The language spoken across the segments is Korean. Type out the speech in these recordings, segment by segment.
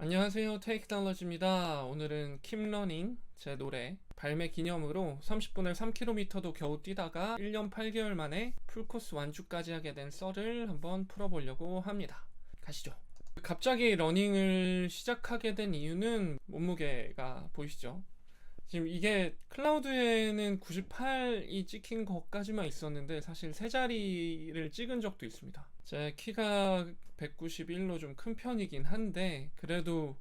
안녕하세요, 테이크달러즈입니다. 오늘은 킴러닝 제 노래 발매 기념으로 30분을 3km도 겨우 뛰다가 1년 8개월 만에 풀코스 완주까지 하게 된 썰을 한번 풀어보려고 합니다. 가시죠. 갑자기 러닝을 시작하게 된 이유는 몸무게가 보이시죠? 지금 이게 클라우드에는 98이 찍힌 것까지만 있었는데 사실 세 자리를 찍은 적도 있습니다. 제 키가 191로 좀 큰 편이긴 한데 그래도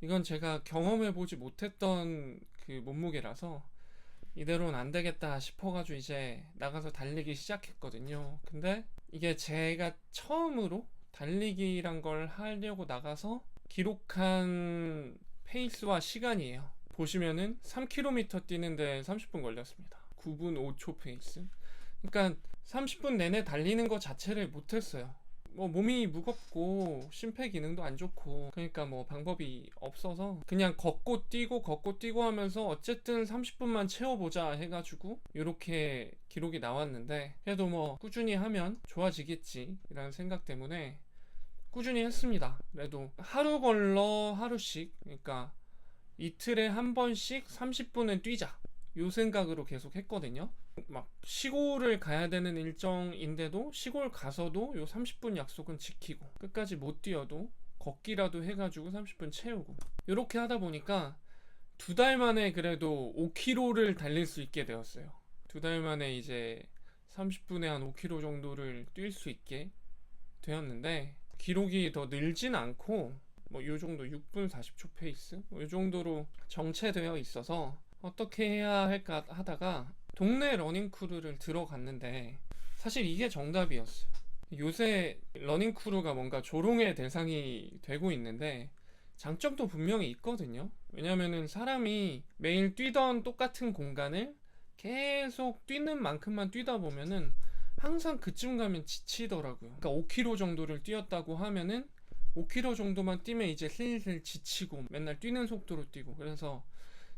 이건 제가 경험해보지 못했던 그 몸무게라서 이대로는 안 되겠다 싶어가지고 이제 나가서 달리기 시작했거든요. 근데 이게 제가 처음으로 달리기란 걸 하려고 나가서 기록한 페이스와 시간이에요. 보시면은 3km 뛰는데 30분 걸렸습니다. 9분 5초 페이스. 그러니까 30분 내내 달리는 것 자체를 못했어요. 몸이 무겁고 심폐기능도 안 좋고 그러니까 방법이 없어서 그냥 걷고 뛰고 하면서 어쨌든 30분만 채워보자 해가지고 이렇게 기록이 나왔는데 그래도 꾸준히 하면 좋아지겠지 이라는 생각 때문에 꾸준히 했습니다. 그래도 하루 걸러 하루씩, 그러니까 이틀에 한 번씩 30분은 뛰자 요 생각으로 계속 했거든요. 막 시골을 가야 되는 일정인데도 시골 가서도 요 30분 약속은 지키고 끝까지 못 뛰어도 걷기라도 해가지고 30분 채우고 이렇게 하다 보니까 2달 만에 그래도 5km를 달릴 수 있게 되었어요. 2달 만에 이제 30분에 한 5km 정도를 뛸 수 있게 되었는데 기록이 더 늘진 않고 요 정도 6분 40초 페이스 요 정도로 정체되어 있어서 어떻게 해야 할까 하다가 동네 러닝크루를 들어갔는데 사실 이게 정답이었어요. 요새 러닝크루가 뭔가 조롱의 대상이 되고 있는데 장점도 분명히 있거든요. 왜냐면은 사람이 매일 뛰던 똑같은 공간을 계속 뛰는 만큼만 뛰다 보면은 항상 그쯤 가면 지치더라고요. 그러니까 5km 정도를 뛰었다고 하면은 5km 정도만 뛰면 이제 슬슬 지치고 맨날 뛰는 속도로 뛰고 그래서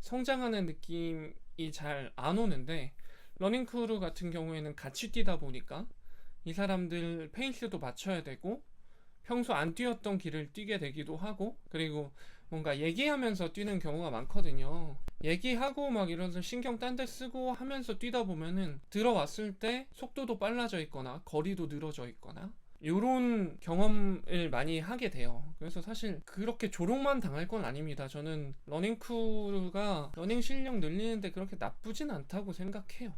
성장하는 느낌이 잘 안 오는데 러닝크루 같은 경우에는 같이 뛰다 보니까 이 사람들 페이스도 맞춰야 되고 평소 안 뛰었던 길을 뛰게 되기도 하고 그리고 뭔가 얘기하면서 뛰는 경우가 많거든요. 얘기하고 막 이러면서 신경 딴 데 쓰고 하면서 뛰다 보면은 들어왔을 때 속도도 빨라져 있거나 거리도 늘어져 있거나 요런 경험을 많이 하게 돼요. 그래서 사실 그렇게 조롱만 당할 건 아닙니다. 저는 러닝크루가 러닝 실력 늘리는데 그렇게 나쁘진 않다고 생각해요.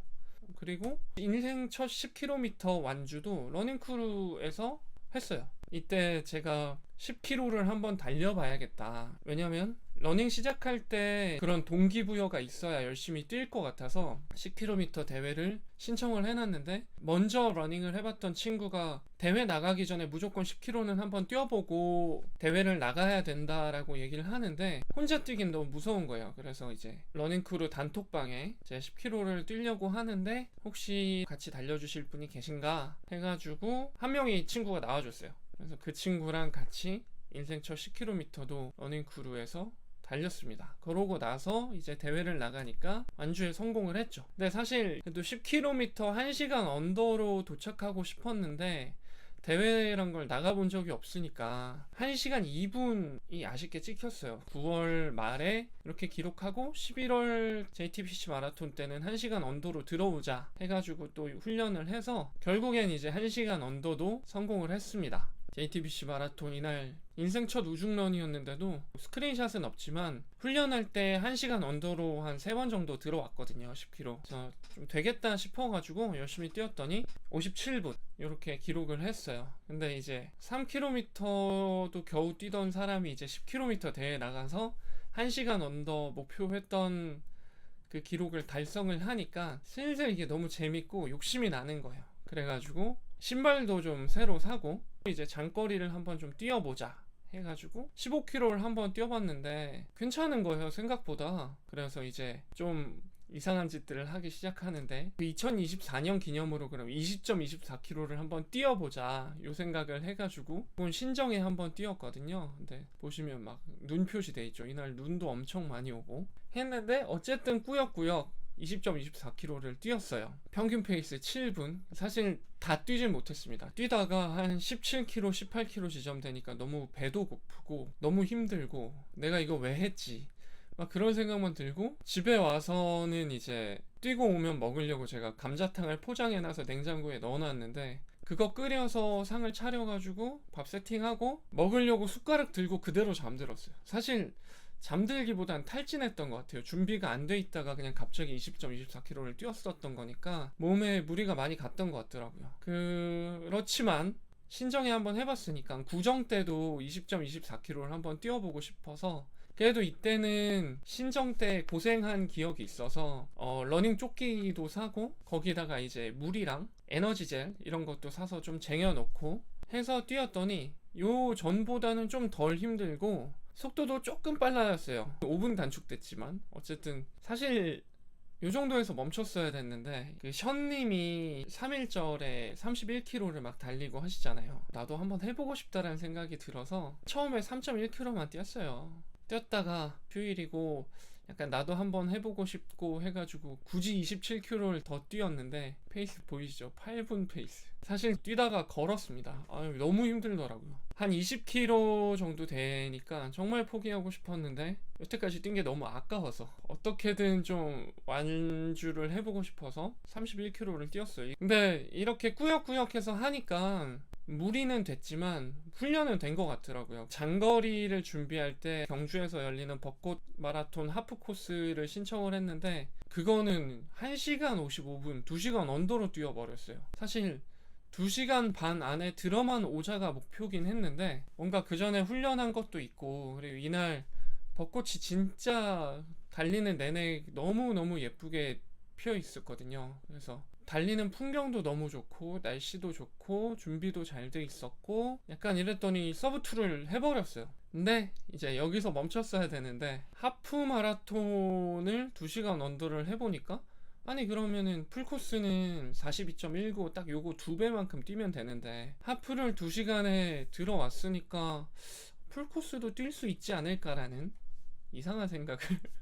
그리고 인생 첫 10km 완주도 러닝크루에서 했어요. 이때 제가 10km를 한번 달려봐야겠다. 왜냐면 러닝 시작할 때 그런 동기부여가 있어야 열심히 뛸 것 같아서 10km 대회를 신청을 해놨는데 먼저 러닝을 해봤던 친구가 대회 나가기 전에 무조건 10km는 한번 뛰어보고 대회를 나가야 된다라고 얘기를 하는데 혼자 뛰긴 너무 무서운 거예요. 그래서 이제 러닝크루 단톡방에 제 10km를 뛰려고 하는데 혹시 같이 달려주실 분이 계신가 해가지고 한 명이 친구가 나와줬어요. 그래서 그 친구랑 같이 인생 첫 10km도 러닝크루에서 달렸습니다. 그러고 나서 이제 대회를 나가니까 완주에 성공을 했죠. 근데 사실 그래도 10km 1시간 언더로 도착하고 싶었는데 대회란 걸 나가본 적이 없으니까 1시간 2분이 아쉽게 찍혔어요. 9월 말에 이렇게 기록하고 11월 JTBC 마라톤 때는 1시간 언더로 들어오자 해가지고 또 훈련을 해서 결국엔 이제 1시간 언더도 성공을 했습니다. JTBC 마라톤 이날 인생 첫 우중런이었는데도 스크린샷은 없지만 훈련할 때 1시간 언더로 한 3번 정도 들어왔거든요. 10km. 그래서 좀 되겠다 싶어가지고 열심히 뛰었더니 57분 이렇게 기록을 했어요. 근데 이제 3km도 겨우 뛰던 사람이 이제 10km 대회 나가서 1시간 언더 목표했던 그 기록을 달성을 하니까 슬슬 이게 너무 재밌고 욕심이 나는 거예요. 그래가지고 신발도 좀 새로 사고 이제 장거리를 한번 좀 뛰어보자 해가지고 15km를 한번 뛰어봤는데 괜찮은 거예요, 생각보다. 그래서 이제 좀 이상한 짓들을 하기 시작하는데 2024년 기념으로 그럼 20.24km를 한번 뛰어보자 요 생각을 해가지고 그건 신정에 한번 뛰었거든요. 근데 보시면 막 눈 표시돼 있죠. 이날 눈도 엄청 많이 오고 했는데 어쨌든 꾸역꾸역 20.24km를 뛰었어요. 평균 페이스 7분. 사실 다 뛰진 못했습니다. 뛰다가 한 17km, 18km 지점 되니까 너무 배도 고프고 너무 힘들고 내가 이거 왜 했지? 막 그런 생각만 들고 집에 와서는 이제 뛰고 오면 먹으려고 제가 감자탕을 포장해놔서 냉장고에 넣어놨는데 그거 끓여서 상을 차려가지고 밥 세팅하고 먹으려고 숟가락 들고 그대로 잠들었어요. 사실 잠들기보단 탈진했던 것 같아요. 준비가 안 돼 있다가 그냥 갑자기 20.24km를 뛰었었던 거니까 몸에 무리가 많이 갔던 것 같더라고요. 그렇지만 신정에 한번 해봤으니까 구정 때도 20.24km를 한번 뛰어보고 싶어서 그래도 이때는 신정 때 고생한 기억이 있어서 러닝 조끼도 사고 거기다가 이제 물이랑 에너지젤 이런 것도 사서 좀 쟁여놓고 해서 뛰었더니 요 전보다는 좀 덜 힘들고 속도도 조금 빨라졌어요. 5분 단축됐지만 어쨌든 사실 요 정도에서 멈췄어야 됐는데 그 션님이 3일절에 31km를 막 달리고 하시잖아요. 나도 한번 해보고 싶다라는 생각이 들어서 처음에 3.1km만 뛰었어요. 뛰었다가 휴일이고 약간 나도 한번 해보고 싶고 해가지고 굳이 27km를 더 뛰었는데 페이스 보이시죠? 8분 페이스. 사실 뛰다가 걸었습니다. 너무 힘들더라고요. 한 20km 정도 되니까 정말 포기하고 싶었는데 여태까지 뛴 게 너무 아까워서 어떻게든 좀 완주를 해보고 싶어서 31km를 뛰었어요. 근데 이렇게 꾸역꾸역해서 하니까 무리는 됐지만 훈련은 된 것 같더라고요. 장거리를 준비할 때 경주에서 열리는 벚꽃 마라톤 하프 코스를 신청을 했는데 그거는 1시간 55분, 2시간 언더로 뛰어버렸어요. 사실 2시간 반 안에 들어만 오자가 목표긴 했는데 뭔가 그 전에 훈련한 것도 있고 그리고 이날 벚꽃이 진짜 달리는 내내 너무너무 예쁘게 피어 있었거든요. 그래서 달리는 풍경도 너무 좋고 날씨도 좋고 준비도 잘 돼 있었고 약간 이랬더니 서브2를 해버렸어요. 근데 이제 여기서 멈췄어야 되는데 하프 마라톤을 2시간 언더를 해보니까 아니 그러면은 풀코스는 42.19 딱 요거 2배만큼 뛰면 되는데 하프를 2시간에 들어왔으니까 풀코스도 뛸 수 있지 않을까라는 이상한 생각을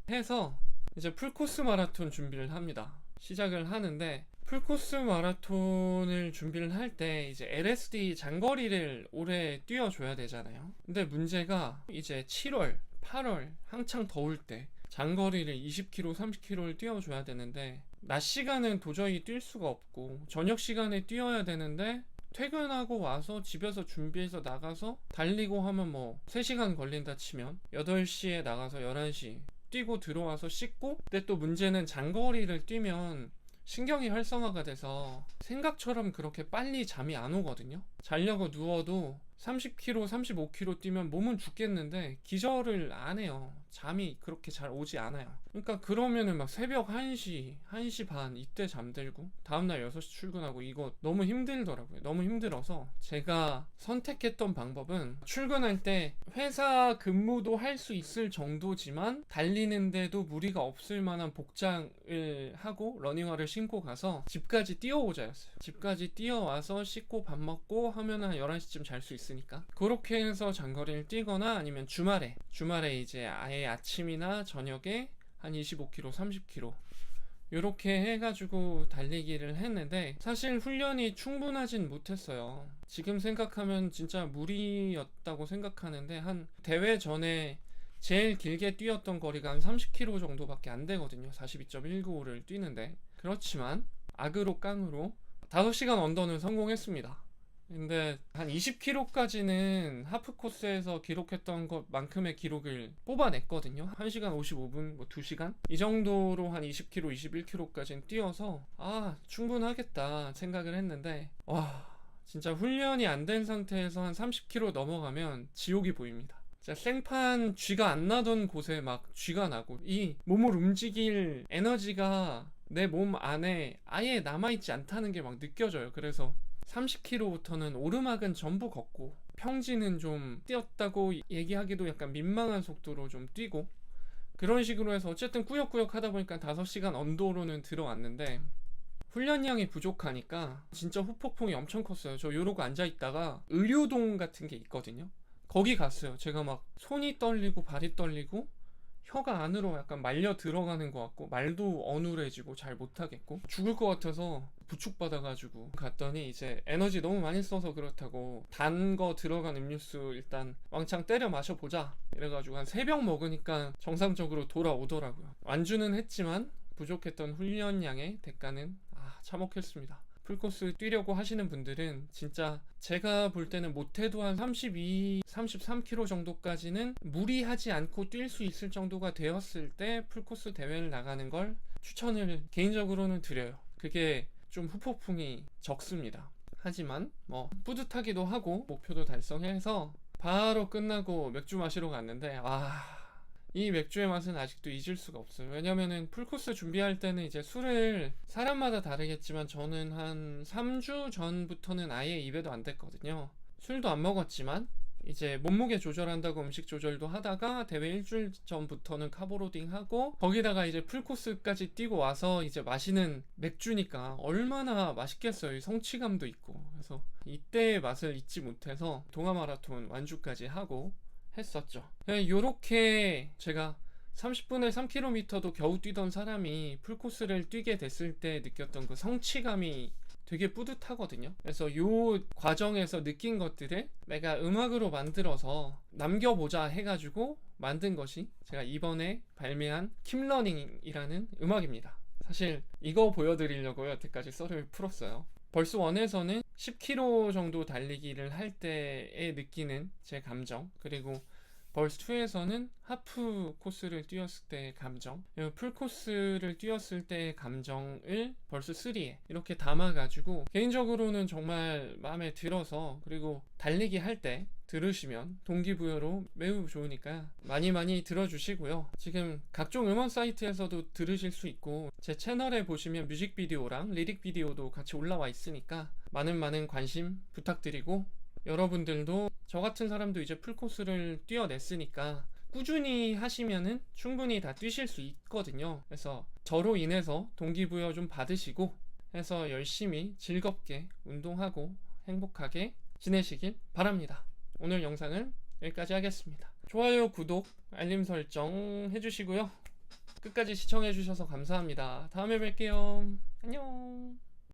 해서 이제 풀코스 마라톤 준비를 합니다. 시작을 하는데 풀코스 마라톤을 준비를 할 때 이제 LSD 장거리를 오래 뛰어줘야 되잖아요. 근데 문제가 이제 7월, 8월 한창 더울 때 장거리를 20km, 30km를 뛰어줘야 되는데 낮 시간은 도저히 뛸 수가 없고 저녁 시간에 뛰어야 되는데 퇴근하고 와서 집에서 준비해서 나가서 달리고 하면 뭐 3시간 걸린다 치면 8시에 나가서 11시 뛰고 들어와서 씻고 근데 또 문제는 장거리를 뛰면 신경이 활성화가 돼서 생각처럼 그렇게 빨리 잠이 안 오거든요. 자려고 누워도 30km, 35km 뛰면 몸은 죽겠는데 기절을 안 해요. 잠이 그렇게 잘 오지 않아요. 그러니까 그러면은 막 새벽 1시, 1시 반 이때 잠들고 다음날 6시 출근하고 이거 너무 힘들더라고요. 너무 힘들어서 제가 선택했던 방법은 출근할 때 회사 근무도 할 수 있을 정도지만 달리는데도 무리가 없을 만한 복장을 하고 러닝화를 신고 가서 집까지 뛰어오자였어요. 집까지 뛰어와서 씻고 밥 먹고 하면 한 11시쯤 잘 수 있으니까 그렇게 해서 장거리를 뛰거나 아니면 주말에 이제 아예 아침이나 저녁에 한 25km, 30km 요렇게 해가지고 달리기를 했는데 사실 훈련이 충분하진 못했어요. 지금 생각하면 진짜 무리였다고 생각하는데 한 대회 전에 제일 길게 뛰었던 거리가 한 30km 정도밖에 안 되거든요. 42.195를 뛰는데 그렇지만 악으로 깡으로 5시간 언더는 성공했습니다. 근데 한 20km까지는 하프 코스에서 기록했던 것만큼의 기록을 뽑아냈거든요. 1시간 55분, 뭐 2시간? 이 정도로 한 20km, 21km까지는 뛰어서 충분하겠다 생각을 했는데 와 진짜 훈련이 안 된 상태에서 한 30km 넘어가면 지옥이 보입니다. 진짜 생판 쥐가 안 나던 곳에 막 쥐가 나고 이 몸을 움직일 에너지가 내 몸 안에 아예 남아있지 않다는 게 막 느껴져요. 그래서 30km부터는 오르막은 전부 걷고 평지는 좀 뛰었다고 얘기하기도 약간 민망한 속도로 좀 뛰고 그런 식으로 해서 어쨌든 꾸역꾸역 하다 보니까 5시간 언더로는 들어왔는데 훈련량이 부족하니까 진짜 후폭풍이 엄청 컸어요. 저 요러고 앉아있다가 의료동 같은 게 있거든요. 거기 갔어요. 제가 막 손이 떨리고 발이 떨리고 혀가 안으로 약간 말려 들어가는 것 같고 말도 어눌해지고 잘 못하겠고 죽을 것 같아서 부축받아가지고 갔더니 이제 에너지 너무 많이 써서 그렇다고 단 거 들어간 음료수 일단 왕창 때려 마셔보자 이래가지고 한 3병 먹으니까 정상적으로 돌아오더라고요. 완주는 했지만 부족했던 훈련량의 대가는 참혹했습니다. 풀코스 뛰려고 하시는 분들은 진짜 제가 볼 때는 못해도 한 32, 33km 정도까지는 무리하지 않고 뛸 수 있을 정도가 되었을 때 풀코스 대회를 나가는 걸 추천을 개인적으로는 드려요. 그게 좀 후폭풍이 적습니다. 하지만 뭐 뿌듯하기도 하고 목표도 달성해서 바로 끝나고 맥주 마시러 갔는데 이 맥주의 맛은 아직도 잊을 수가 없어요. 왜냐면은 풀코스 준비할 때는 이제 술을 사람마다 다르겠지만 저는 한 3주 전부터는 아예 입에도 안 댔거든요. 술도 안 먹었지만 이제 몸무게 조절한다고 음식 조절도 하다가 대회 일주일 전부터는 카보로딩 하고 거기다가 이제 풀코스까지 뛰고 와서 이제 마시는 맥주니까 얼마나 맛있겠어요. 성취감도 있고. 그래서 이때의 맛을 잊지 못해서 동아마라톤 완주까지 하고 했었죠. 요렇게 제가 30분에 3km도 겨우 뛰던 사람이 풀코스를 뛰게 됐을 때 느꼈던 그 성취감이 되게 뿌듯하거든요. 그래서 요 과정에서 느낀 것들을 내가 음악으로 만들어서 남겨보자 해가지고 만든 것이 제가 이번에 발매한 킴러닝이라는 음악입니다. 사실 이거 보여드리려고 여태까지 썰을 풀었어요. 벌스 1에서는 10km 정도 달리기를 할 때에 느끼는 제 감정, 그리고 벌스 2에서는 하프 코스를 뛰었을 때의 감정, 풀 코스를 뛰었을 때의 감정을 벌스 3에 이렇게 담아가지고 개인적으로는 정말 마음에 들어서, 그리고 달리기 할 때 들으시면 동기부여로 매우 좋으니까 많이 들어주시고요. 지금 각종 음원 사이트에서도 들으실 수 있고 제 채널에 보시면 뮤직비디오랑 리릭 비디오도 같이 올라와 있으니까 많은 관심 부탁드리고, 여러분들도 저 같은 사람도 이제 풀코스를 뛰어냈으니까 꾸준히 하시면은 충분히 다 뛰실 수 있거든요. 그래서 저로 인해서 동기부여 좀 받으시고 해서 열심히 즐겁게 운동하고 행복하게 지내시길 바랍니다. 오늘 영상은 여기까지 하겠습니다. 좋아요, 구독, 알림 설정 해주시고요. 끝까지 시청해주셔서 감사합니다. 다음에 뵐게요. 안녕.